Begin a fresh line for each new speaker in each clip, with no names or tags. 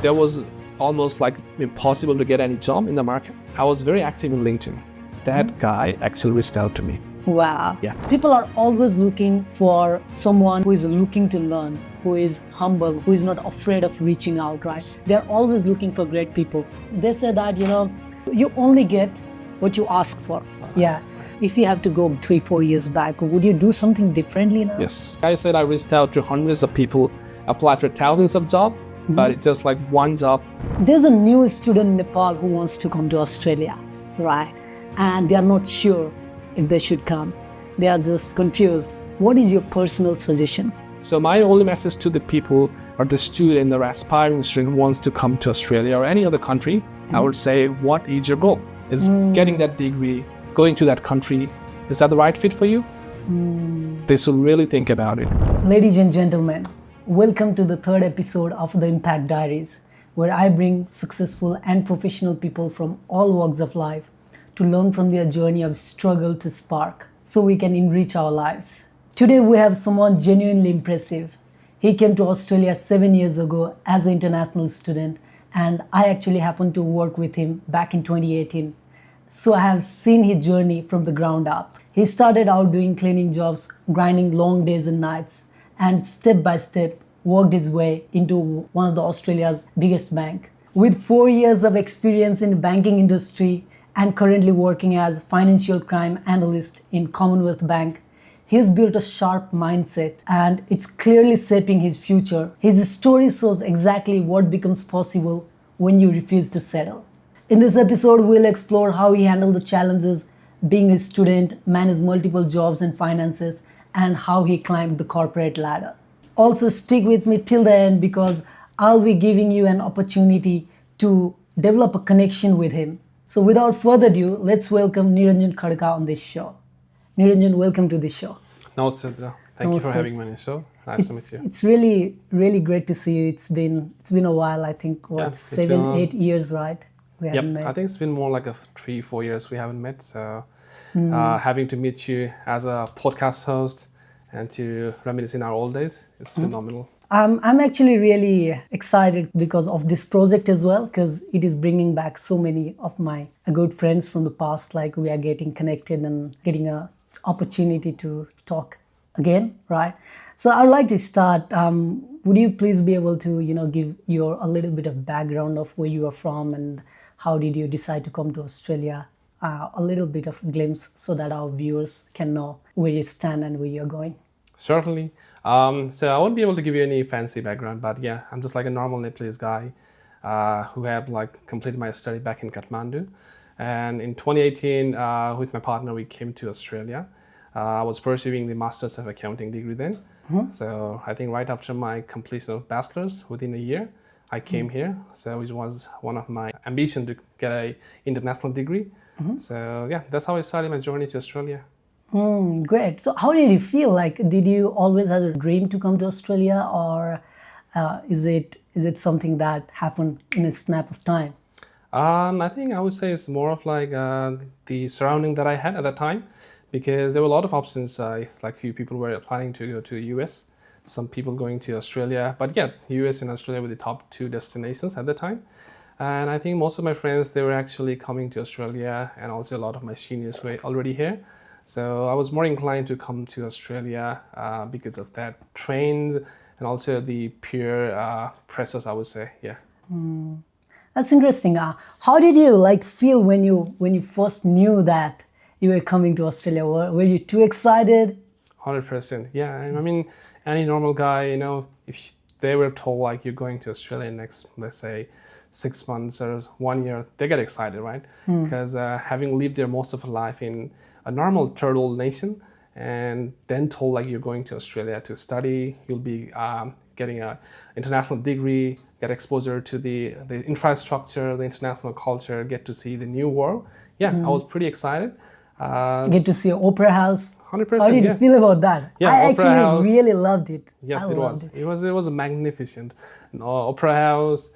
There was almost like impossible to get any job in the market. I was very active in LinkedIn. That guy actually reached out to me.
Wow.
Yeah.
People are always looking for someone who is looking to learn, who is humble, who is not afraid of reaching out, right? They're always looking for great people. They say that, you only get what you ask for. Yeah. If you have to go 3-4 years back, would you do something differently now?
Yes. I said I reached out to hundreds of people, applied for thousands of jobs, but it's just like one job.
There's a new student in Nepal who wants to come to Australia, right? And they are not sure if they should come. They are just confused. What is your personal suggestion?
So my only message to the people or the student or aspiring student who wants to come to Australia or any other country, I would say, what is your goal? Is getting that degree, going to that country, is that the right fit for you? They should really think about it.
Ladies and gentlemen, welcome to the third episode of the Impact Diaries, where I bring successful and professional people from all walks of life to learn from their journey of struggle to spark so we can enrich our lives. Today we have someone genuinely impressive. He came to Australia 7 years ago as an international student, and I actually happened to work with him back in 2018. So I have seen his journey from the ground up. He started out doing cleaning jobs, grinding long days and nights, and step by step worked his way into one of the Australia's biggest bank. With 4 years of experience in the banking industry and currently working as financial crime analyst in Commonwealth Bank, he's built a sharp mindset and it's clearly shaping his future. His story shows exactly what becomes possible when you refuse to settle. In this episode, we'll explore how he handled the challenges being a student, managed multiple jobs and finances, and how he climbed the corporate ladder. Also, stick with me till the end because I'll be giving you an opportunity to develop a connection with him. So without further ado, let's welcome Niranjan Khadka on this show. Niranjan, welcome to the show.
Namaste. Thank you for having me on the show. Nice to meet you.
It's really, really great to see you. It's been a while, I think, 7-8 years, right? We haven't met.
I think it's been more like 3-4 years we haven't met. So having to meet you as a podcast host and to reminisce in our old days, it's phenomenal.
I'm actually really excited because of this project as well, because it is bringing back so many of my good friends from the past. Like we are getting connected and getting an opportunity to talk again, right? So I'd like to start. Would you please be able to, give a little bit of background of where you are from and how did you decide to come to Australia? A little bit of glimpse so that our viewers can know where you stand and where you're going.
Certainly. So I won't be able to give you any fancy background, but yeah, I'm just like a normal Nepalese guy who have like completed my study back in Kathmandu. And in 2018, with my partner, we came to Australia. I was pursuing the Masters of Accounting degree then. So I think right after my completion of bachelor's, within a year, I came here. So it was one of my ambition to get an international degree. So yeah, that's how I started my journey to Australia.
Great. So how did you feel? Like, did you always have a dream to come to Australia, or is it something that happened in a snap of time?
I think I would say it's more of like the surrounding that I had at that time, because there were a lot of options. Like few people were planning to go to the US, some people going to Australia, but yeah, US and Australia were the top 2 destinations at the time. And I think most of my friends, they were actually coming to Australia, and also a lot of my seniors were already here. So I was more inclined to come to Australia because of that trends and also the peer pressures, I would say. Yeah.
That's interesting. How did you feel when you first knew that you were coming to Australia? Were you too excited?
100%. Yeah. I mean, any normal guy, if they were told like you're going to Australia in next, let's say, 6 months or 1 year, they get excited, right? Because having lived there most of their life in a normal third world nation, and then told like you're going to Australia to study, you'll be getting an international degree, get exposure to the infrastructure, the international culture, get to see the new world. Yeah, I was pretty excited.
Get to see an opera house.
100%.
How did you feel about that?
Yeah,
I
opera
actually
house.
really loved it.
Yes, it was. It was magnificent. Opera house.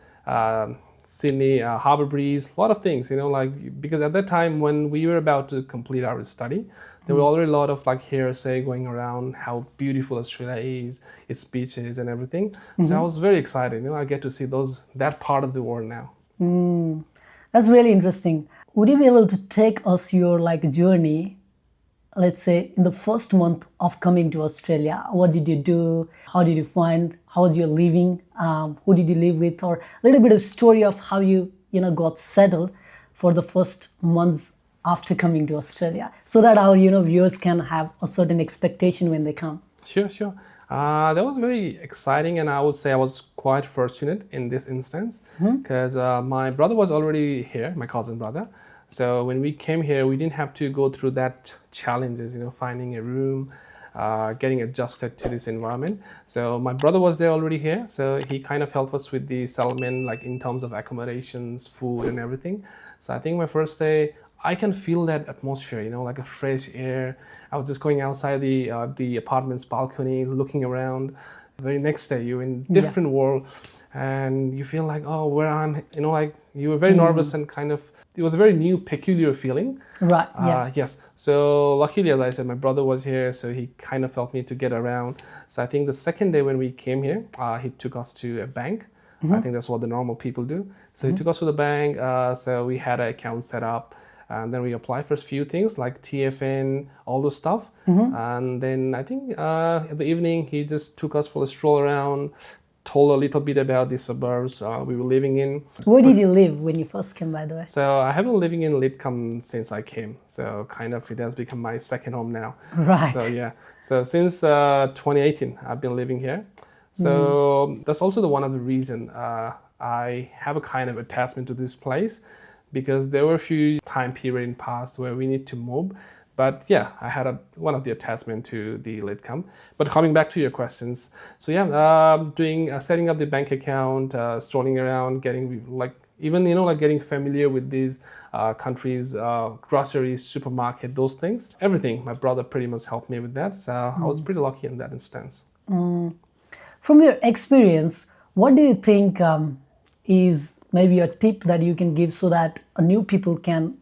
Sydney, Harbour Breeze, a lot of things, like because at that time when we were about to complete our study, there were already a lot of like hearsay going around how beautiful Australia is, its beaches and everything. So I was very excited. I get to see that part of the world now.
That's really interesting. Would you be able to take us your like journey, let's say in the first month of coming to Australia? What did you do? How did you find? How was your living? Who did you live with? Or a little bit of story of how you got settled for the first months after coming to Australia, so that our viewers can have a certain expectation when they come.
Sure, sure. That was very exciting, and I would say I was quite fortunate in this instance because my brother was already here, my cousin brother. So when we came here, we didn't have to go through that challenges, finding a room, getting adjusted to this environment. So my brother was there already here, so he kind of helped us with the settlement, like in terms of accommodations, food, and everything. So I think my first day, I can feel that atmosphere, like a fresh air. I was just going outside the apartment's balcony, looking around. The very next day, you're in different world, and you feel like, oh, where I'm, like you were very nervous and kind of. It was a very new, peculiar feeling.
Right. Yeah.
Yes. So luckily, as I said, my brother was here, so he kind of helped me to get around. So I think the second day when we came here, he took us to a bank. I think that's what the normal people do. So he took us to the bank. So we had an account set up. And then we applied for a few things like TFN, all those stuff. And then I think in the evening, he just took us for a stroll around, told a little bit about the suburbs we were living in.
Where did you live when you first came, by the way?
So I have been living in Lidcombe since I came. So kind of it has become my second home now.
Right.
So yeah. So since 2018, I've been living here. So that's also one of the reason I have a kind of attachment to this place. Because there were a few time period in past where we need to move. But yeah, I had one of the attachment to the Lidcombe. But coming back to your questions, so yeah, setting up the bank account, strolling around, getting like even like getting familiar with these countries, groceries, supermarket, those things, everything. My brother pretty much helped me with that. So I was pretty lucky in that instance.
From your experience, what do you think is maybe a tip that you can give so that new people can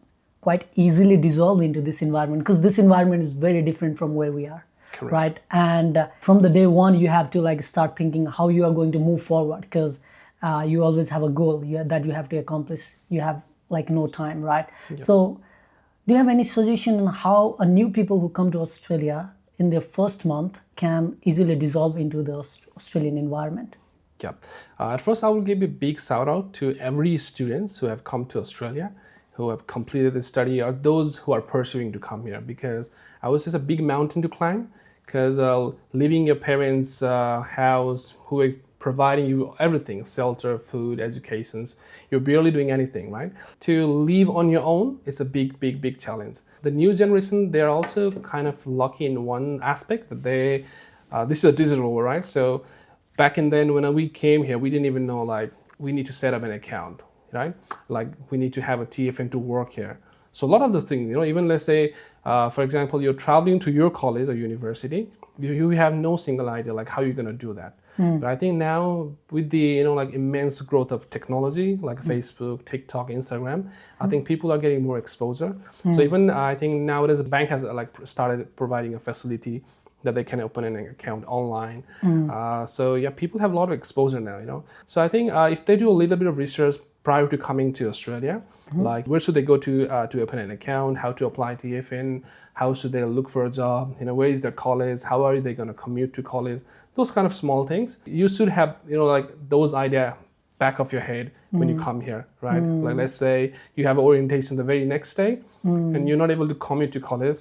quite easily dissolve into this environment? Because this environment is very different from where we are.
Correct.
Right? And from the day one, you have to like start thinking how you are going to move forward, because you always have a goal that you have to accomplish. You have like no time, right? Yep. So do you have any suggestion on how a new people who come to Australia in their first month can easily dissolve into the Australian environment?
Yeah. At first, I will give a big shout out to every students who have come to Australia, who have completed the study, or those who are pursuing to come here. Because I would say it's a big mountain to climb. Because leaving your parents' house, who are providing you everything, shelter, food, educations, you're barely doing anything, right? To live on your own is a big, big, big challenge. The new generation, they're also kind of lucky in one aspect that this is a digital world, right? So back in then, when we came here, we didn't even know like we need to set up an account, right? Like we need to have a TFN to work here. So a lot of the things, even let's say, for example, you're traveling to your college or university, you have no single idea like how you're gonna do that. But I think now with the like immense growth of technology like Facebook, TikTok, Instagram, I think people are getting more exposure. So even I think nowadays the bank has like started providing a facility that they can open an account online. So yeah, people have a lot of exposure now, So I think if they do a little bit of research prior to coming to Australia, like where should they go to open an account, how to apply TFN, how should they look for a job, where is their college, how are they going to commute to college, those kind of small things. You should have, like those idea back of your head when you come here, right? Like let's say you have orientation the very next day and you're not able to commute to college,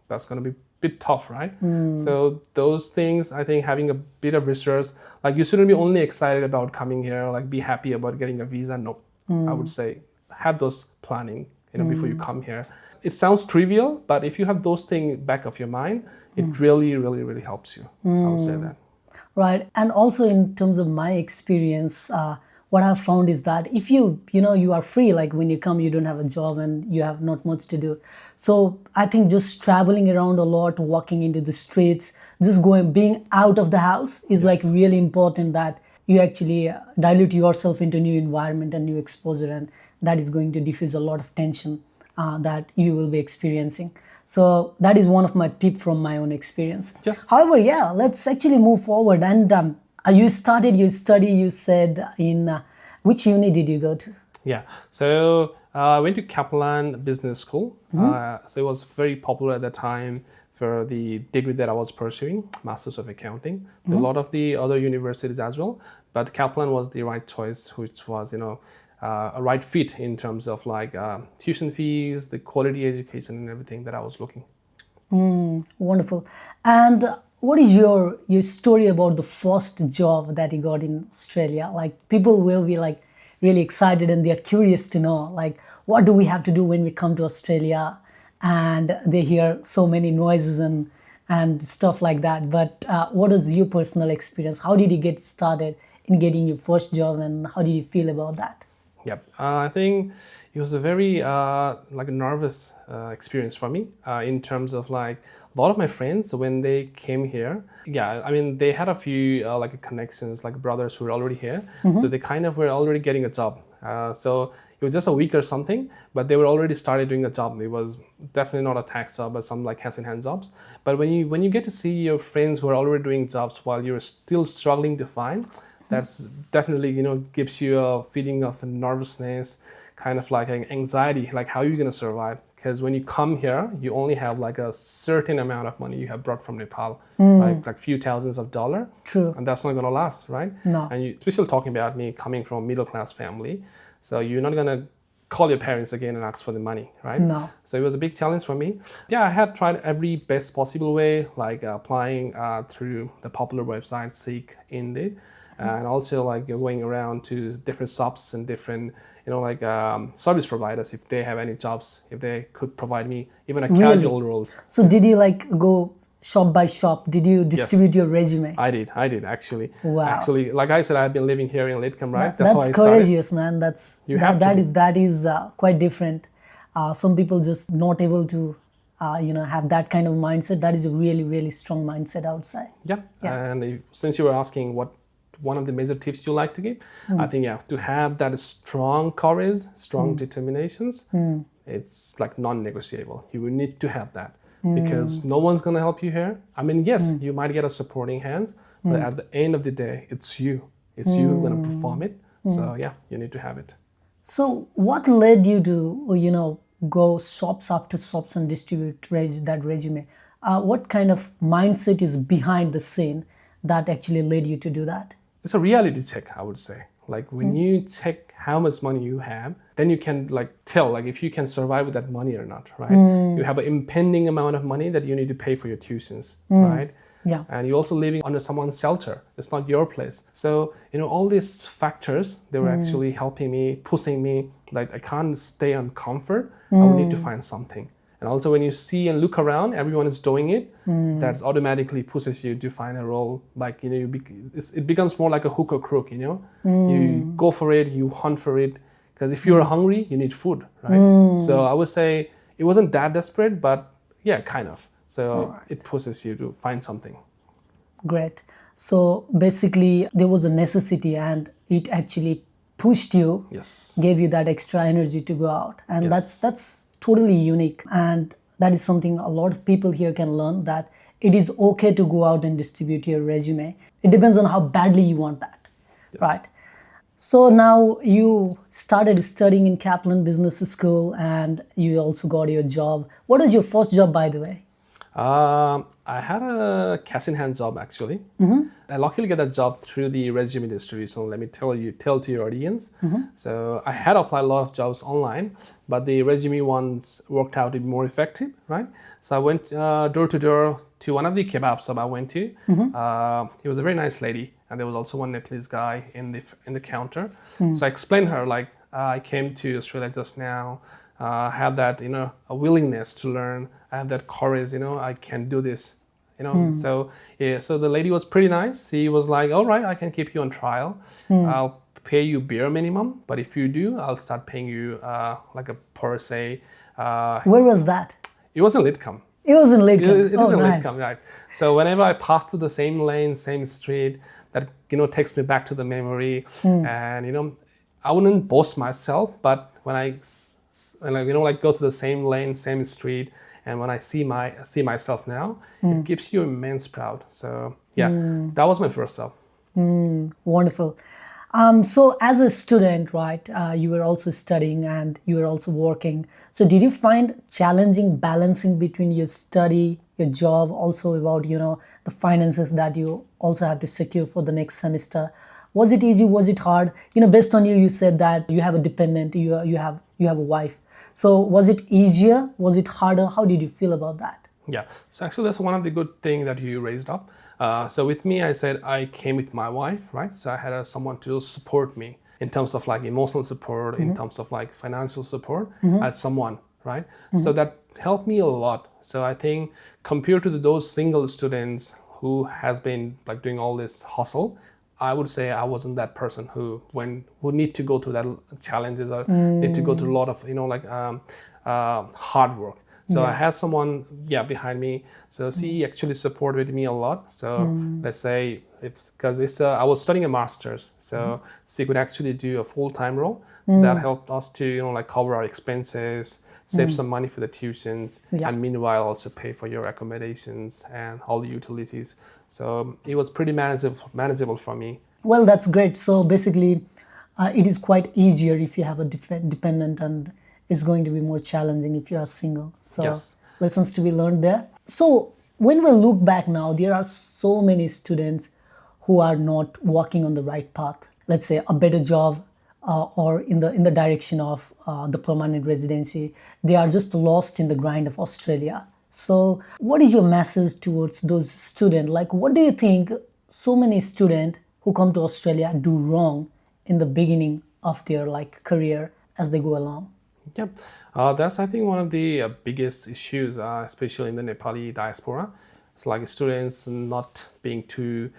that's going to be bit tough, right? So those things, I think having a bit of research, like you shouldn't be only excited about coming here, like be happy about getting a visa. No, I would say have those planning, before you come here. It sounds trivial, but if you have those things back of your mind, it really, really, really helps you. I would say that.
Right. And also in terms of my experience, what I've found is that if you are free, like when you come, you don't have a job and you have not much to do. So I think just traveling around a lot, walking into the streets, just being out of the house is like really important, that you actually dilute yourself into new environment and new exposure, and that is going to diffuse a lot of tension that you will be experiencing. So that is one of my tip from my own experience.
Yes.
However, yeah, let's actually move forward. And you started your study, you said, in which uni did you go to?
Yeah. So I went to Kaplan Business School. So it was very popular at the time for the degree that I was pursuing, Masters of Accounting. A lot of the other universities as well, but Kaplan was the right choice, which was, a right fit in terms of like tuition fees, the quality education, and everything that I was looking.
Wonderful. And what is your story about the first job that you got in Australia? Like, people will be like really excited and they're curious to know, like, what do we have to do when we come to Australia? And they hear so many noises and stuff like that. But what is your personal experience? How did you get started in getting your first job, and how did you feel about that?
Yep, I think it was a very like a nervous experience for me in terms of like a lot of my friends when they came here. Yeah, I mean they had a few like connections, like brothers who were already here, so they kind of were already getting a job. So it was just a week or something, but they were already started doing a job. It was definitely not a tax job, but some like hand-in-hand jobs. But when you get to see your friends who are already doing jobs while you're still struggling to find, that's definitely gives you a feeling of nervousness, kind of like an anxiety, like how are you going to survive? Because when you come here, you only have like a certain amount of money you have brought from Nepal, like few thousands of dollars.
True.
And that's not going to last, right?
No.
And especially talking about me coming from a middle class family, so you're not going to call your parents again and ask for the money, right?
No.
So it was a big challenge for me. Yeah, I had tried every best possible way, like applying through the popular websites, Seek, Indeed. And also like you're going around to different shops and different, like service providers, if they have any jobs, if they could provide me even a casual roles.
So did you like go shop by shop? Did you distribute your resume?
I did actually.
Wow.
Actually, like I said, I've been living here in Lidcombe, right?
That's
how I
courageous, man. That
be.
is quite different. Some people just not able to, have that kind of mindset. That is a really, really strong mindset outside.
Yeah. And since you were asking what one of the major tips you like to give, I think to have that strong courage, strong determinations, it's like non-negotiable. You will need to have that because no one's going to help you here. I mean, yes, you might get a supporting hands, but at the end of the day, it's you. It's you who's going to perform it. So yeah, you need to have it.
So what led you to, go shops after shops and distribute that resume? What kind of mindset is behind the scene that actually led you to do that?
It's a reality check, I would say. Like when you check how much money you have, then you can like tell like if you can survive with that money or not, right? You have an impending amount of money that you need to pay for your tuitions, right?
Yeah.
And you're also living under someone's shelter. It's not your place. So, all these factors, they were actually helping me, pushing me. Like I can't stay on comfort. I will need to find something. And also when you see and look around, everyone is doing it, that automatically pushes you to find a role. Like, it becomes more like a hook or crook, You go for it, you hunt for it. Because if you're hungry, you need food, right? So I would say it wasn't that desperate, but yeah, kind of. So it pushes you to find something.
Great. So basically there was a necessity and it actually pushed you,
Yes.
gave you that extra energy to go out. And
Yes.
that's totally unique. And that is something a lot of people here can learn, that it is okay to go out and distribute your resume. It depends on how badly you want that, right? So now you started studying in Kaplan Business School and you also got your job. What was your first job, by the way?
I had a cash-in-hand job actually. I luckily got that job through the resume distribution. Let me tell to your audience. So I had applied a lot of jobs online, but the resume ones worked out to be more effective, right? So I went door to door to one of the kebab shop I went to. He was a very nice lady, and there was also one Nepalese guy in the counter. So I explained her like I came to Australia just now. Have that a willingness to learn. I have that courage, I can do this, So yeah, so the lady was pretty nice. She was like, all right, I can keep you on trial. I'll pay you bare minimum, but if you do, I'll start paying you like a per se.
Where was that?
It was in Lidcombe.
It was in Lidcombe.
It is in
nice.
Lidcombe, right? So whenever I pass through the same lane, same street, that takes me back to the memory. And I wouldn't boast myself, but when like go to the same lane, same street, and when I see myself now, it gives you immense proud. So yeah, that was my first job.
Wonderful. So as a student, right, you were also studying and you were also working. So did you find challenging balancing between your study, your job, also about, the finances that you also have to secure for the next semester? Was it easy? Was it hard? Based on you said that you have a dependent, you have a wife. So was it easier? Was it harder? How did you feel about that?
Yeah, so actually that's one of the good things that you raised up. So with me, I said I came with my wife, right? So I had someone to support me in terms of like emotional support, in terms of like financial support. I had someone, right? So that helped me a lot. So I think compared to those single students who has been like doing all this hustle, I would say I wasn't that person who need to go through that challenges or need to go through a lot of hard work. So I had someone, behind me. So she actually supported me a lot. So let's say because I was studying a master's, so she could actually do a full-time role. So that helped us to cover our expenses, save some money for the tuitions, and meanwhile also pay for your accommodations and all the utilities. So it was pretty manageable for me.
Well, that's great. So basically, it is quite easier if you have a dependent, and it's going to be more challenging if you are single. So
Yes.
lessons to be learned there. So when we look back now, there are so many students who are not walking on the right path. Let's say a better job, or in the direction of the permanent residency. They are just lost in the grind of Australia. So what is your message towards those students? Like, what do you think so many students who come to Australia do wrong in the beginning of their career as they go along?
Yeah, that's I think one of the biggest issues, especially in the Nepali diaspora. It's like students not being too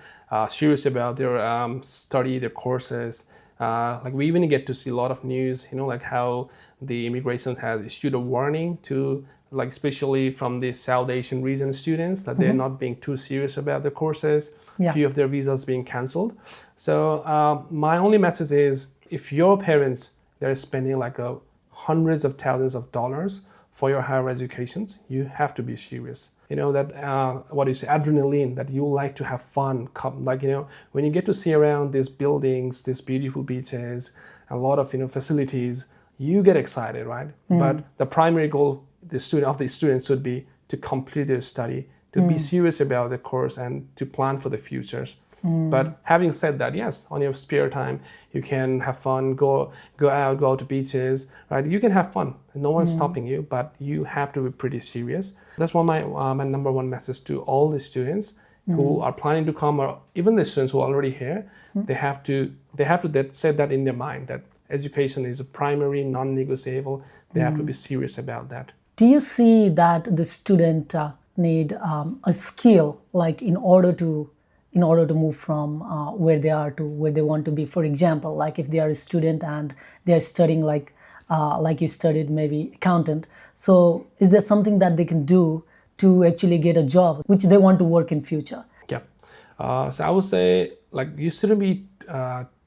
serious about their study, their courses. Like we even get to see a lot of news, like how the immigration has issued a warning to especially from the South Asian region students that they're not being too serious about their courses.
Yeah.
Few of their visas being cancelled. So my only message is if your parents they're spending hundreds of thousands of dollars for your higher educations, you have to be serious. That adrenaline, that you like to have fun. When you get to see around these buildings, these beautiful beaches, a lot of facilities, you get excited, right? But the primary goal the students should be to complete their study, to be serious about the course, and to plan for the futures. But having said that, yes, on your spare time, you can have fun, go out to beaches, right? You can have fun. No one's stopping you, but you have to be pretty serious. That's my number one message to all the students who are planning to come, or even the students who are already here. They have to set that in their mind that education is a primary, non-negotiable. They have to be serious about that.
Do you see that the student need a skill in order to move from where they are to where they want to be? For example, if they are a student and they are studying like you studied maybe accountant, so is there something that they can do to actually get a job which they want to work in future?
Yeah. So I would say you shouldn't be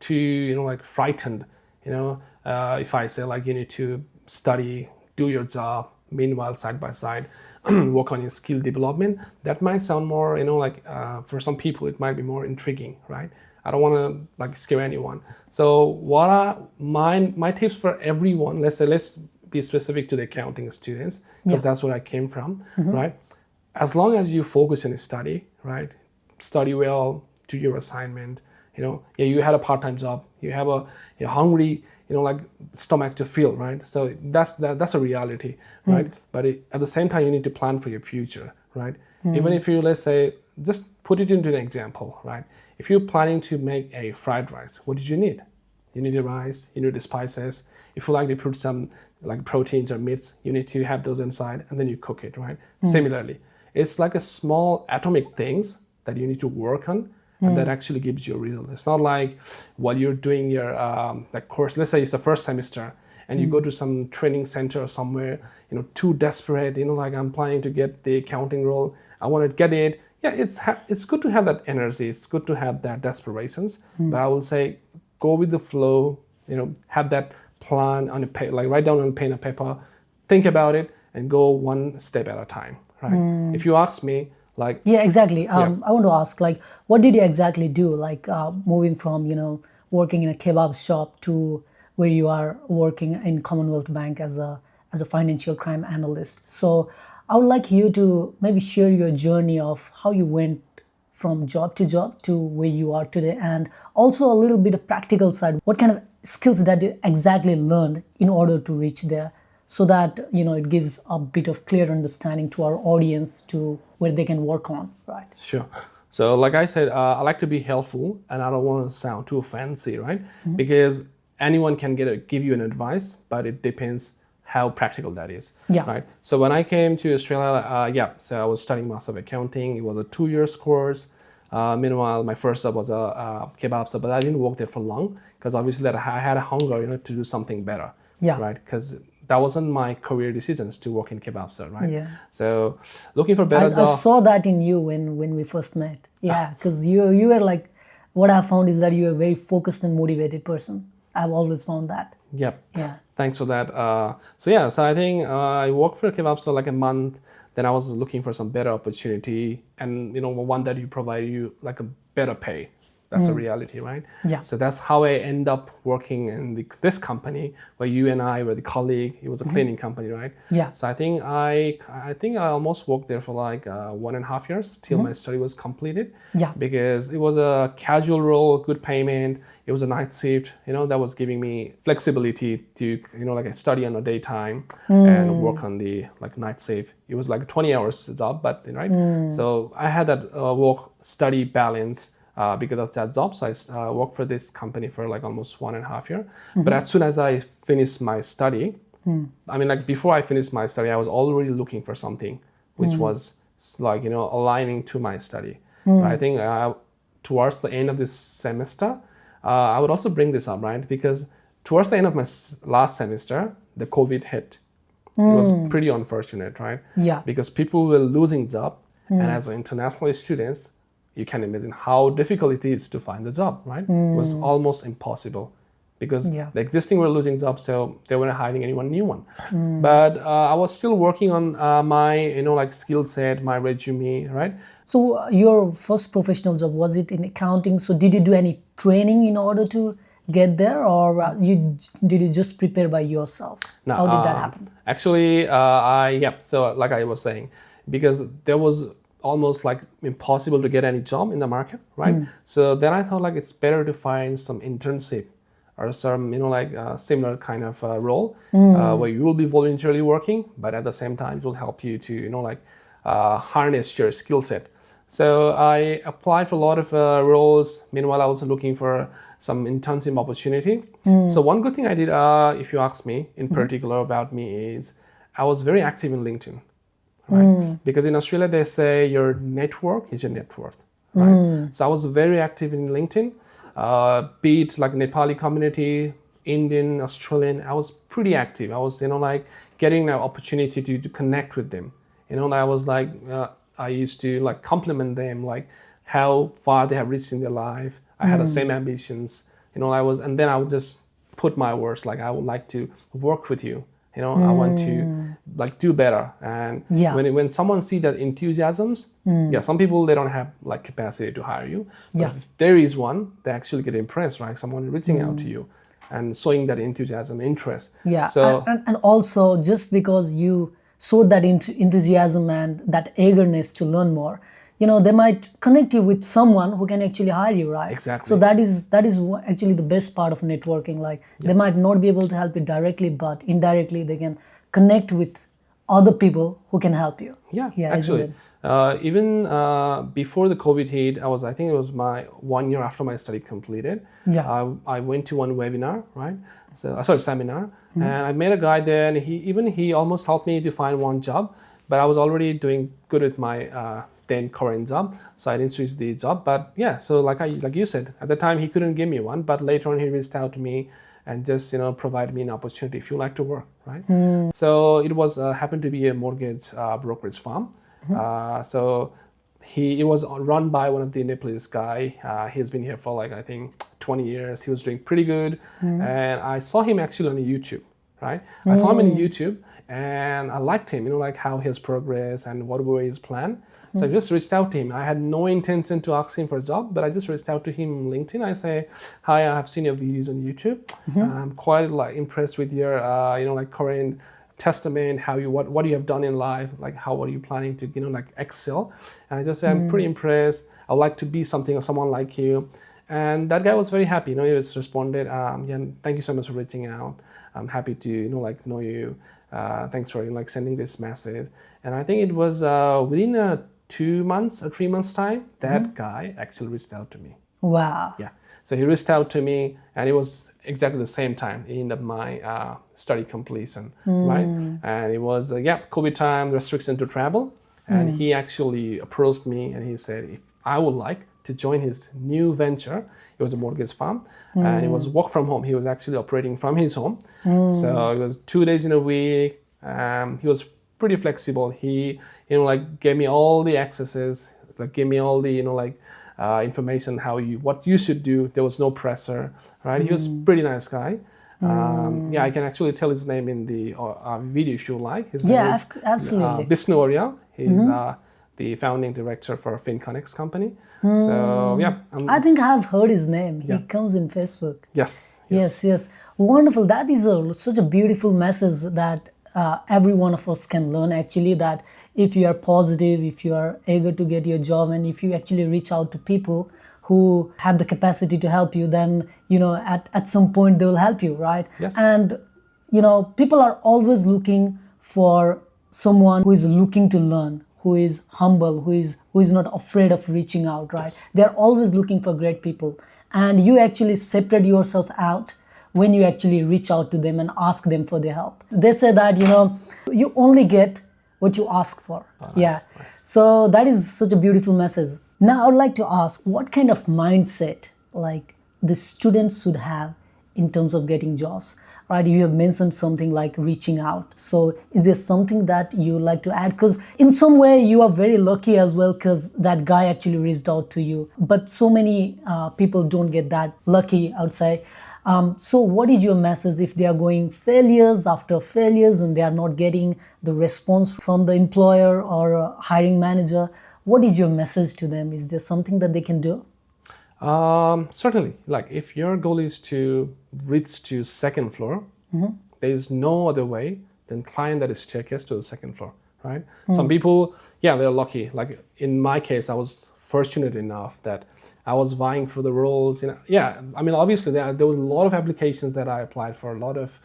too frightened. If I say you need to study, do your job, meanwhile side by side work on your skill development, that might sound more for some people it might be more intriguing, right? I don't want to scare anyone. So what are my tips for everyone? Let's be specific to the accounting students, because that's where I came from, right? As long as you focus on study, right? Study well, do your assignment. You had a part-time job, you have you're hungry, stomach to fill, right? So that's a reality, right? But at the same time, you need to plan for your future, right? Even if you, let's say, just put it into an example, right? If you're planning to make a fried rice, what did you need? You need the rice, you need the spices. If you like to put some proteins or meats, you need to have those inside, and then you cook it, right? Similarly, it's a small atomic things that you need to work on, and that actually gives you a result. It's not like while you're doing your course, let's say it's the first semester, and you go to some training center or somewhere, too desperate, I'm planning to get the accounting role, I want to get it, yeah, it's good to have that energy. It's good to have that desperations. But I will say, go with the flow. Have that plan on a like write down on a pen and paper, think about it, and go one step at a time. Right? If you ask me, like,
Yeah, exactly.
yeah,
I want to ask, like, what did you exactly do? Like, moving from, working in a kebab shop to where you are working in Commonwealth Bank as a financial crime analyst. So, I would like you to maybe share your journey of how you went from job to job to where you are today, and also a little bit of practical side. What kind of skills that you exactly learned in order to reach there, so that it gives a bit of clear understanding to our audience to where they can work on, right?
sure. So, like I said, I like to be helpful, and I don't want to sound too fancy, right? Because anyone can give you an advice, but it depends how practical that is,
Yeah.
right? So when I came to Australia, so I was studying Master of Accounting. It was a 2 year course. Meanwhile, my first job was a kebab shop, but I didn't work there for long because obviously that I had a hunger, to do something better,
Yeah.
right? Because that wasn't my career decisions to work in kebab shop, right?
Yeah.
So looking for better
I
job.
saw that in you when we first met. Yeah, because you were like, what I found is that you are a very focused and motivated person. I've always found that.
Yep.
Yeah.
Thanks for that. So I think I worked for a kebab store like a month. Then I was looking for some better opportunity, and one that you provide you like a better pay. That's the reality, right?
Yeah.
So that's how I end up working in this company where you and I were the colleague. It was a cleaning company, right?
Yeah.
So I think I almost worked there for like 1.5 years till my study was completed.
Yeah.
Because it was a casual role, good payment. It was a night shift. That was giving me flexibility to like I study on the daytime and work on the like night shift. It was like a 20 hours job, but right. So I had that work study balance. Because of that job, so I worked for this company for like almost 1.5 years. But as soon as I finished my study, I mean, like before I finished my study, I was already looking for something which was like aligning to my study. But I think towards the end of this semester, I would also bring this up, right? Because towards the end of my last semester, the COVID hit. It was pretty unfortunate, right?
Yeah.
Because people were losing job, and as international students, you can imagine how difficult it is to find a job, right? It was almost impossible because
Yeah.
the existing were losing jobs, so they weren't hiring anyone new one. But I was still working on my, like skill set, my resume, right?
So your first professional job, was it in accounting? So did you do any training in order to get there, or did you just prepare by yourself?
Now,
How did that happen?
Actually, so like I was saying, because there was almost like impossible to get any job in the market, right? So then I thought like it's better to find some internship or some like similar kind of role where you will be voluntarily working, but at the same time it will help you to like harness your skill set. So I applied for a lot of roles. Meanwhile, I was looking for some internship opportunity. So one good thing I did, if you ask me in particular about me, is I was very active in LinkedIn. Right? Because in Australia they say your network is your net worth, right? So I was very active in LinkedIn, be it like Nepali community, Indian, Australian. I was pretty active. I was like getting an opportunity to connect with them. I was like I used to like compliment them, like how far they have reached in their life. I had the same ambitions. And then I would just put my words like I would like to work with you. I want to like do better. And
Yeah.
when someone see that enthusiasms, some people they don't have like capacity to hire you. But
Yeah.
if there is one, they actually get impressed, right? Someone reaching out to you and showing that enthusiasm, interest.
Yeah,
So
and also just because you showed that enthusiasm and that eagerness to learn more, they might connect you with someone who can actually hire you, right?
Exactly.
So that is actually the best part of networking. Like they might not be able to help you directly, but indirectly they can connect with other people who can help you.
yeah,
Isn't
actually,
it?
even before the COVID hit, I think it was my 1 year after my study completed.
Yeah.
I went to one webinar, right? So seminar, and I met a guy there, and he almost helped me to find one job, but I was already doing good with my then current job, so I didn't switch the job. But yeah, so like you said, at the time he couldn't give me one, but later on he reached out to me and just provided me an opportunity if you like to work, right? So it was happened to be a mortgage brokerage firm. So it was run by one of the Nepalese guy. He's been here for like I think 20 years. He was doing pretty good, and I saw him actually on YouTube. Right, I saw him on YouTube, and I liked him. Like how his progress and what were his plan. So I just reached out to him. I had no intention to ask him for a job, but I just reached out to him on LinkedIn. I say, "Hi, I have seen your videos on YouTube. I'm quite like impressed with your like current testament, how you what you have done in life, like how are you planning to like excel." And I just say, "I'm pretty impressed. I'd like to be someone like you." And that guy was very happy. He just responded, "Yeah, thank you so much for reaching out. I'm happy to like know you. Thanks for like sending this message." And I think it was within 2 months or 3 months time, that guy actually reached out to me.
Wow.
Yeah. So he reached out to me, and it was exactly the same time in my study completion, right? And it was COVID time, restriction to travel, and he actually approached me and he said if I would like to join his new venture. It was a mortgage firm, and it was work from home. He was actually operating from his home, so it was 2 days in a week. He was pretty flexible. He like gave me all the accesses, like gave me all the information what you should do. There was no pressure, right? He was pretty nice guy. I can actually tell his name in the video if you like. His name is
absolutely.
Vishnu Orial. He's the founding director for FinConnect's company. So
I think I've heard his name. He comes in Facebook.
Yes.
Yes. Wonderful. That is such a beautiful message that every one of us can learn actually, that if you are positive, if you are eager to get your job, and if you actually reach out to people who have the capacity to help you, then at some point they will help you, right?
Yes.
And people are always looking for someone who is looking to learn, who is humble, who is not afraid of reaching out, right?
Yes.
They're always looking for great people, and you actually separate yourself out when you actually reach out to them and ask them for their help. They say that you only get what you ask for.
Nice.
So that is such a beautiful message. Now I would like to ask, what kind of mindset like the students should have in terms of getting jobs, right? You have mentioned something like reaching out. So is there something that you would like to add? Because in some way you are very lucky as well, because that guy actually reached out to you. But so many people don't get that lucky, I would say. So what is your message if they are going failures after failures and they are not getting the response from the employer or hiring manager? What is your message to them? Is there something that they can do?
Certainly. Like if your goal is to reach to second floor, there is no other way than climb that staircase to the second floor, right? Some people, they're lucky. Like in my case, I was fortunate enough that I was vying for the roles. Obviously there was a lot of applications that I applied for, a lot of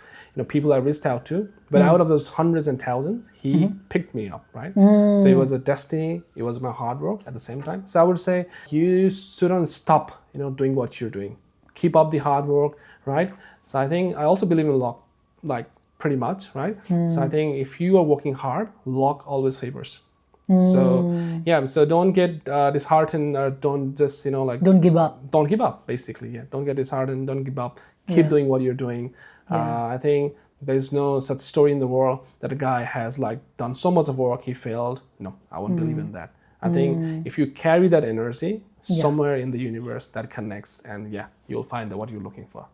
people I reached out to. But out of those hundreds and thousands, he picked me up, right? So it was a destiny. It was my hard work at the same time. So I would say you shouldn't stop, doing what you're doing. Keep up the hard work, right? So I think I also believe in luck, like pretty much, right? So I think if you are working hard, luck always favors. So don't get disheartened, or don't just don't
give up.
Don't give up, basically. Don't get disheartened, don't give up. Keep doing what you're doing. I think there's no such story in the world that a guy has like done so much of work, he failed. No, I won't believe in that. I think if you carry that energy somewhere in the universe, that connects, and you'll find what you're looking for.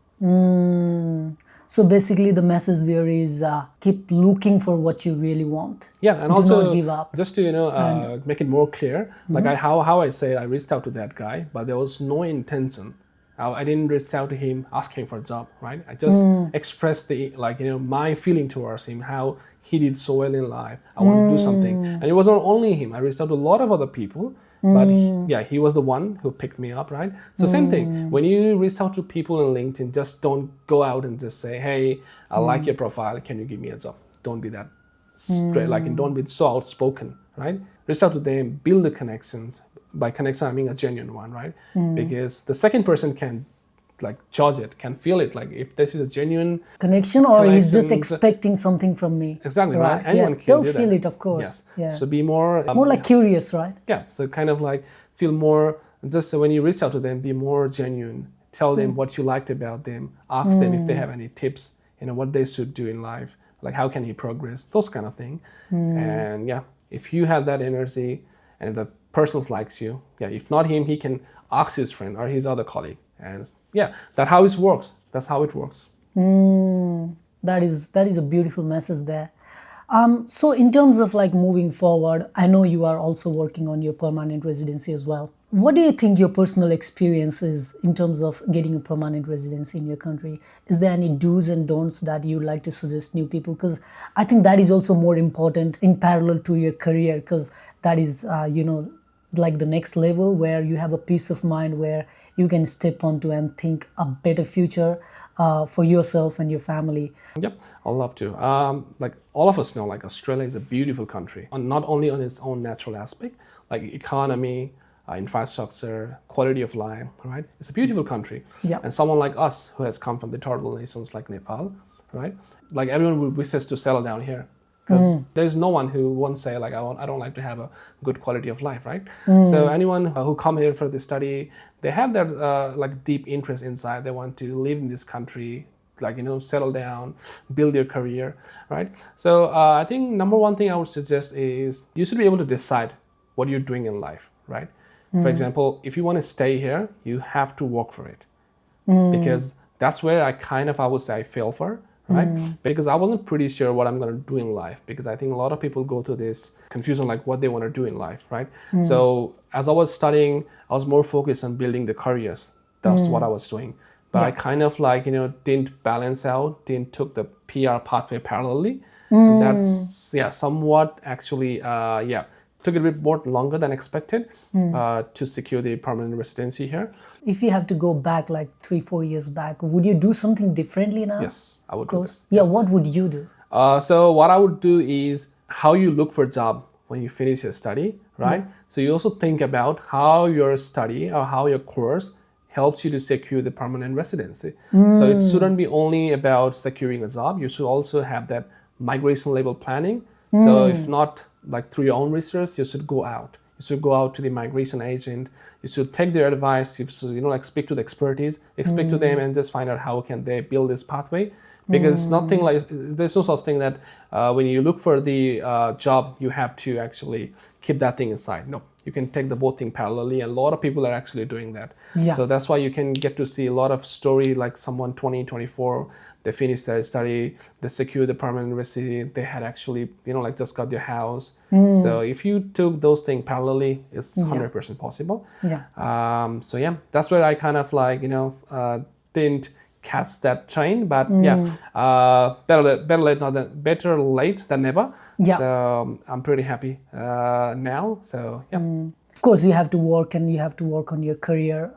So basically the message there is keep looking for what you really want.
And
do
also
not give up.
Just to make it more clear, like how I say I reached out to that guy, but there was no intention. I didn't reach out to him asking for a job, right? I just expressed my feeling towards him, how he did so well in life. I want to do something, and it wasn't only him. I reached out to a lot of other people. But he was the one who picked me up, right? So same thing. When you reach out to people on LinkedIn, just don't go out and just say, "Hey, I like your profile. Can you give me a job?" Don't be that straight. Don't be so outspoken, right? Reach out to them, build the connections. By connection, I mean a genuine one, right? Because the second person can judge it, can feel it. Like if this is a genuine
connection, or he's just expecting something from me.
Exactly, right? Anyone can
they'll
do that.
feel it, of course.
Yes. So be more
curious, right?
So kind of feel more, just when you reach out to them, be more genuine. Tell them what you liked about them. Ask them if they have any tips, what they should do in life, like how can he progress, those kind of things. And if you have that energy, and if the person likes you, yeah, if not him, he can ask his friend or his other colleague. And yeah, that's how it works. That's how it works.
That is a beautiful message there. So in terms of like moving forward, I know you are also working on your permanent residency as well. What do you think your personal experience is in terms of getting a permanent residency in your country? Is there any do's and don'ts that you'd like to suggest new people? Because I think that is also more important in parallel to your career, because that is, like the next level where you have a peace of mind where you can step onto and think a better future for yourself and your family.
Yep, I'd love to. Like all of us know, like Australia is a beautiful country, not only on its own natural aspect, like economy, infrastructure, quality of life, right? It's a beautiful country.
Yeah.
And someone like us who has come from the third world nations like Nepal, right? Like everyone wishes to settle down here. Because there's no one who won't say like I don't like to have a good quality of life, right? So anyone who come here for the study, they have that like deep interest inside. They want to live in this country, like settle down, build your career, right? So I think number one thing I would suggest is you should be able to decide what you're doing in life, right? For example, if you want to stay here, you have to work for it, because that's where I would say I fail for. Right? Because I wasn't pretty sure what I'm going to do in life, because I think a lot of people go through this confusion like what they want to do in life, right? So as I was studying, I was more focused on building the careers. That's what I was doing. But I kind of like, didn't balance out, didn't took the PR pathway parallelly. And that's, somewhat actually, took a bit more longer than expected to secure the permanent residency here.
If you have to go back like 3-4 years back, would you do something differently now?
Yes, I would do this.
Yeah, what would you do?
So what I would do is how you look for a job when you finish your study, right? So you also think about how your study or how your course helps you to secure the permanent residency. So it shouldn't be only about securing a job. You should also have that migration level planning. So if not like through your own research, you should go out. You should go out to the migration agent. You should take their advice. You should, like speak to the expertise, speak to them, and just find out how can they build this pathway. Because nothing like there's no such thing that when you look for the job, you have to actually keep that thing inside. No, you can take the both thing parallelly, and a lot of people are actually doing that.
Yeah.
So that's why you can get to see a lot of story like someone 2024, they finished their study, they secured the permanent residency, they had actually like just got their house. So if you took those things parallelly, it's 100% possible.
Yeah.
So yeah, that's where I kind of like didn't catch that train, but better late than never.
Yeah.
So I'm pretty happy now. So yeah.
Of course, you have to work and you have to work on your career.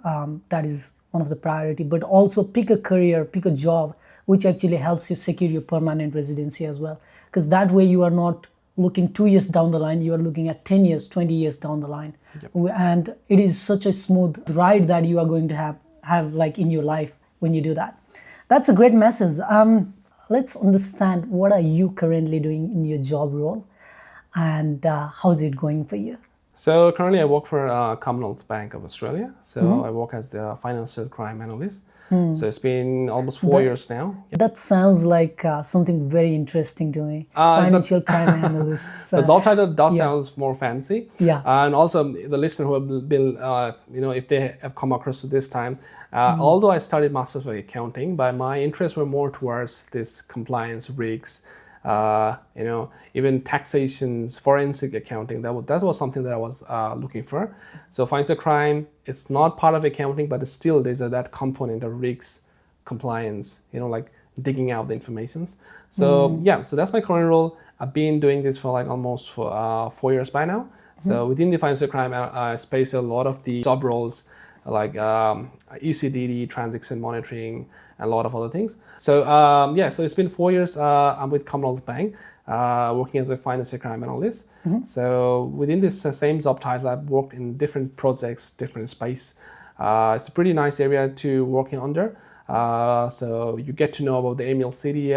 That is one of the priority. But also pick a career, pick a job which actually helps you secure your permanent residency as well. Because that way you are not looking 2 years down the line, you are looking at 10 years, 20 years down the line. And it is such a smooth ride that you are going to have like in your life when you do that. That's a great message. Let's understand, what are you currently doing in your job role, and how's it going for you?
So currently I work for Commonwealth Bank of Australia. So I work as the financial crime analyst. So it's been almost 4 years now.
That sounds like something very interesting to me. Financial crime analyst.
The job title does sound more fancy.
Yeah.
And also the listener who have been, if they have come across to this time, although I studied Masters of Accounting, but my interests were more towards this compliance, rigs, even taxations, forensic accounting. That was something that I was looking for. So financial crime, it's not part of accounting, but still there's that component of rigs, compliance, like digging out the informations. So so that's my current role. I've been doing this for like almost 4 years by now. So within the financial crime space, a lot of the job roles like ECDD, transaction monitoring, and a lot of other things. So so it's been 4 years. I'm with Commonwealth Bank, working as a financial crime analyst. So within this same job title, I've worked in different projects, different space. It's a pretty nice area to working under. So you get to know about the MLCD,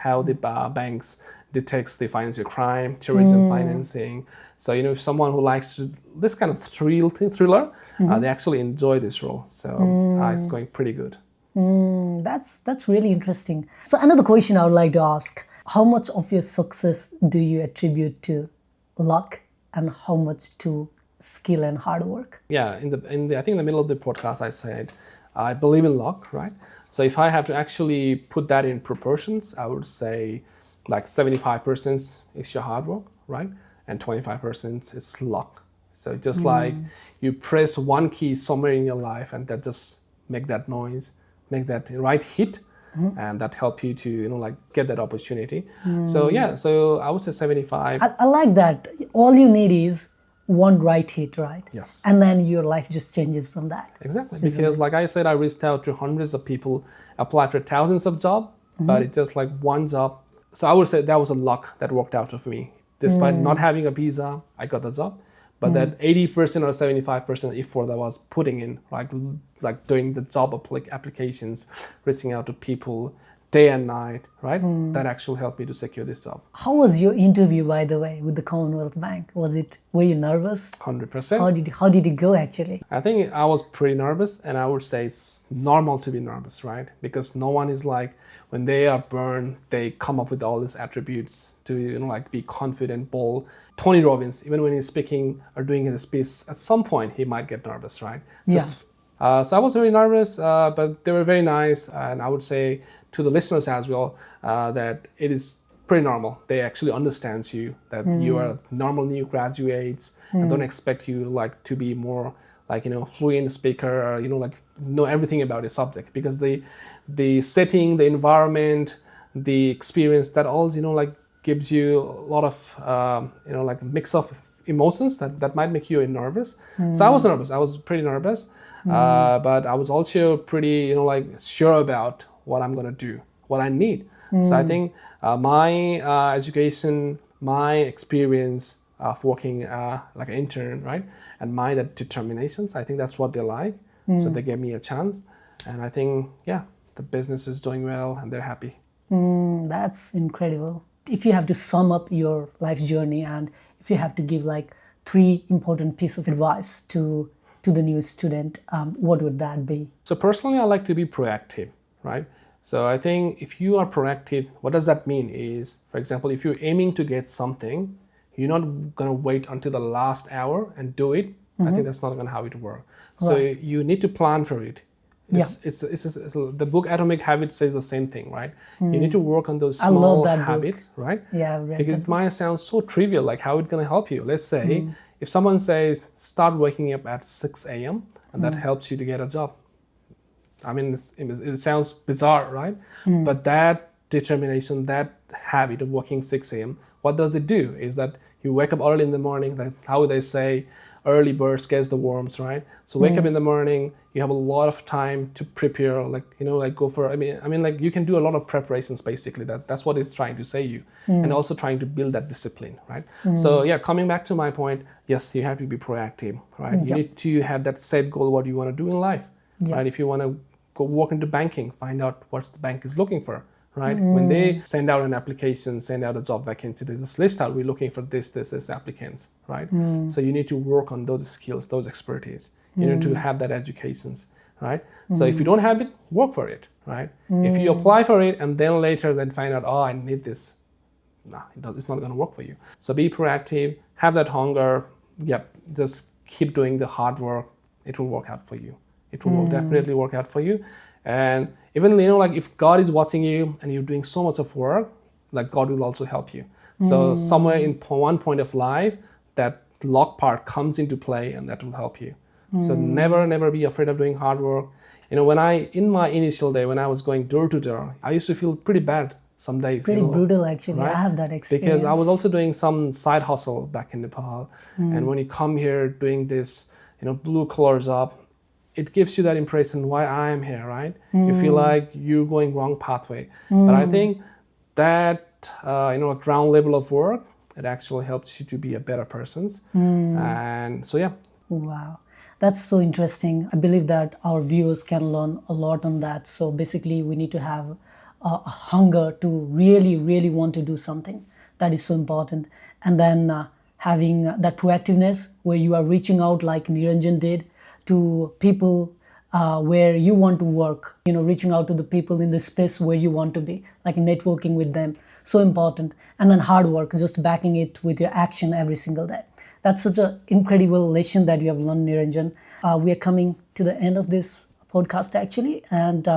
how the banks detects the financial crime, terrorism financing. So if someone who likes this kind of thriller, they actually enjoy this role. So it's going pretty good.
That's really interesting. So another question I would like to ask: how much of your success do you attribute to luck, and how much to skill and hard work.
Yeah, in the I think in the middle of the podcast I said I believe in luck, right? So if I have to actually put that in proportions, I would say like 75% is your hard work, right? And 25% is luck. So just like you press one key somewhere in your life and that just make that noise, make that right hit, and that help you to like get that opportunity. So yeah, so I would say 75.
I like that. All you need is one right hit, right?
Yes.
And then your life just changes from that.
Exactly, because like I said, I reached out to hundreds of people, applied for thousands of jobs, but it's just like one job. So I would say that was a luck that worked out for me. Despite not having a visa, I got the job. But that 80% or 75% effort that I was putting in, like doing the job applications, reaching out to people day and night, right? That actually helped me to secure this job.
How was your interview, by the way, with the Commonwealth Bank? Were you nervous?
100%.
How did it go actually?
I think I was pretty nervous, and I would say it's normal to be nervous, right? Because no one is like, when they are burned, they come up with all these attributes to like be confident, bold. Tony Robbins, even when he's speaking or doing his speech, at some point he might get nervous, right? So I was very nervous, but they were very nice, and I would say to the listeners as well that it is pretty normal. They actually understand you, that you are normal new graduates, and don't expect you like to be more like fluent speaker or like know everything about a subject, because the setting, the environment, the experience, that all like gives you a lot of like mix of emotions that might make you nervous. So I was nervous. I was pretty nervous, but I was also pretty like sure about what I'm gonna do, what I need. So I think my education, my experience of working like an intern, right, and my determinations, I think that's what they like. So they gave me a chance, and I think the business is doing well and they're happy.
That's incredible. If you have to sum up your life journey, and if you have to give like 3 important pieces of advice to the new student, what would that be?
So personally, I like to be proactive, right? So I think if you are proactive, what does that mean is, for example, if you're aiming to get something, you're not going to wait until the last hour and do it. I think that's not going to how it works. So you need to plan for it. It's the book Atomic Habits says the same thing, right? You need to work on those small habits, right?
Yeah, I've read
because it might sound so trivial, like how it's going to help you. Let's say if someone says start waking up at 6 a.m. and that helps you to get a job. I mean, it sounds bizarre, right? But that determination, that habit of working 6 a.m., what does it do? Is that you wake up early in the morning, like how they say, early bird gets the worms, right? So wake up in the morning, you have a lot of time to prepare, like go for. I mean, like you can do a lot of preparations. Basically, that's what it's trying to say you, and also trying to build that discipline, right? So coming back to my point, yes, you have to be proactive, right? You need to have that set goal, what you want to do in life, right? If you want to go work into banking, find out what the bank is looking for. Right? When they send out an application, send out a job vacancy, they just list out, we're looking for this applicants, right? So you need to work on those skills, those expertise. You need to have that educations, right? So if you don't have it, work for it, right? If you apply for it and then later then find out, oh, I need this, no, it's not going to work for you. So be proactive, have that hunger, just keep doing the hard work. It will work out for you. It will definitely work out for you. And even like if God is watching you and you're doing so much of work, like God will also help you. So somewhere in one point of life, that luck part comes into play, and that will help you. So never be afraid of doing hard work. When in my initial day, when I was going door to door, I used to feel pretty bad some days.
Pretty brutal, actually.
Right?
I have that experience.
Because I was also doing some side hustle back in Nepal. And when you come here doing this, blue collar job, it gives you that impression why I am here, right? You feel like you're going wrong pathway. But I think that ground level of work, it actually helps you to be a better person. And so
Wow, that's so interesting. I believe that our viewers can learn a lot on that. So basically, we need to have a hunger to really want to do something. That is so important. And then having that proactiveness where you are reaching out like Niranjan did to people where you want to work, reaching out to the people in the space where you want to be, like networking with them, so important. And then hard work, just backing it with your action every single day. That's such an incredible lesson that you have learned, Niranjan. We are coming to the end of this podcast actually, and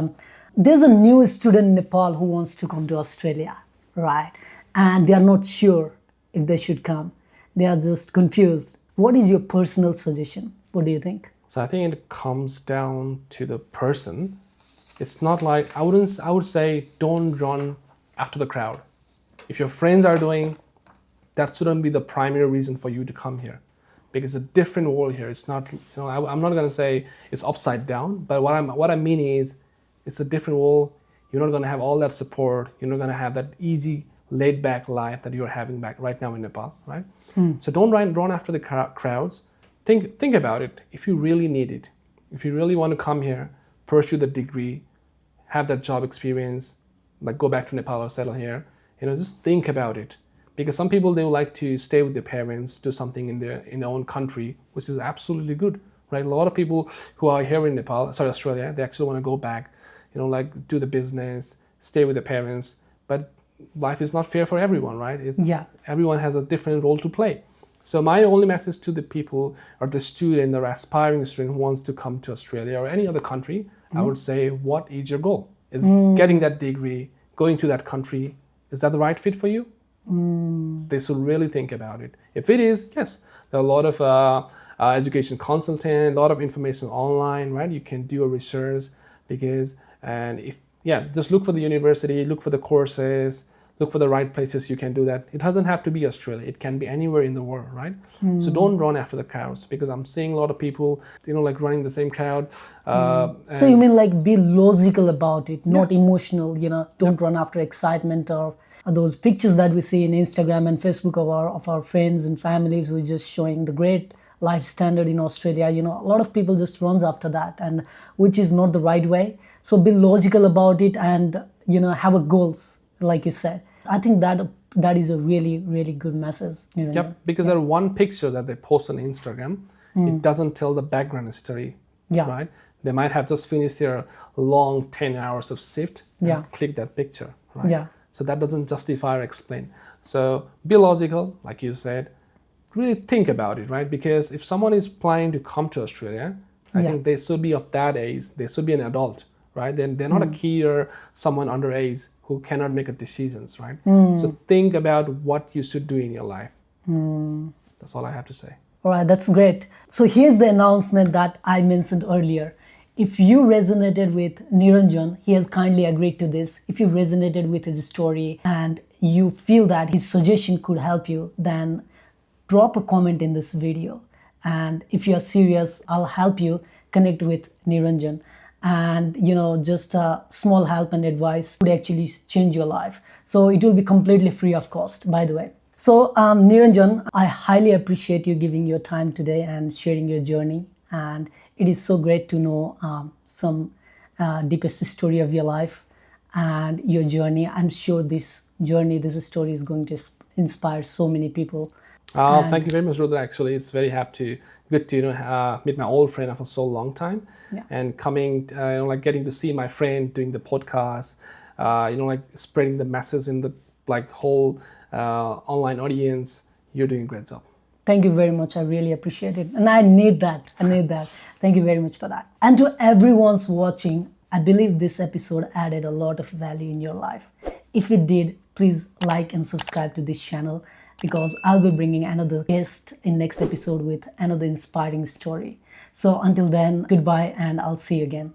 there's a new student in Nepal who wants to come to Australia, right? And they are not sure if they should come. They are just confused. What is your personal suggestion? What do you think?
So I think it comes down to the person. It's not like I would say don't run after the crowd. If your friends are doing, that shouldn't be the primary reason for you to come here, because it's a different world here. It's not, I'm not gonna say it's upside down, but what I mean is it's a different world. You're not gonna have all that support. You're not gonna have that easy, laid back life that you're having back right now in Nepal, right? So don't run after the crowds. Think about it. If you really need it, if you really want to come here, pursue the degree, have that job experience, like go back to Nepal or settle here, just think about it. Because some people, they would like to stay with their parents, do something in their own country, which is absolutely good, right? A lot of people who are here in Australia, they actually want to go back, like do the business, stay with their parents. But life is not fair for everyone, right? Everyone has a different role to play. So my only message to the people or the student or aspiring student who wants to come to Australia or any other country, I would say, what is your goal? Is getting that degree, going to that country, is that the right fit for you? They should really think about it. If it is, yes, there are a lot of education consultant, a lot of information online, right? You can do a research just look for the university, look for the courses, look for the right places you can do that. It doesn't have to be Australia. It can be anywhere in the world, right? So don't run after the crowds, because I'm seeing a lot of people, like running the same crowd.
So you mean like be logical about it, not emotional, don't run after excitement or those pictures that we see in Instagram and Facebook of our friends and families who are just showing the great life standard in Australia. A lot of people just runs after that, and which is not the right way. So be logical about it and, have a goals, like you said. I think that is a really, really good message.
Yep, because that one picture that they post on Instagram, it doesn't tell the background story, right? They might have just finished their long 10 hours of shift and click that picture, right?
Yeah.
So that doesn't justify or explain. So be logical, like you said. Really think about it, right? Because if someone is planning to come to Australia, I think they should be of that age. They should be an adult, right? Then they're not a kid or someone underage who cannot make a decisions, right? So think about what you should do in your life. That's all I have to say.
All right, that's great. So here's the announcement that I mentioned earlier. If you resonated with Niranjan, he has kindly agreed to this. If you resonated with his story and you feel that his suggestion could help you, then drop a comment in this video. And if you are serious, I'll help you connect with Niranjan. And just a small help and advice would actually change your life. So it will be completely free of cost, by the way. So Niranjan, I highly appreciate you giving your time today and sharing your journey. And it is so great to know some deepest story of your life and your journey. I'm sure this story is going to inspire so many people.
Thank you very much, Rudra. Actually, it's very good to meet my old friend after so long time, and coming, getting to see my friend doing the podcast, spreading the message in the whole online audience. You're doing a great job.
Thank you very much. I really appreciate it. And I need that. Thank you very much for that. And to everyone's watching, I believe this episode added a lot of value in your life. If it did, please like and subscribe to this channel, because I'll be bringing another guest in next episode with another inspiring story. So until then, goodbye, and I'll see you again.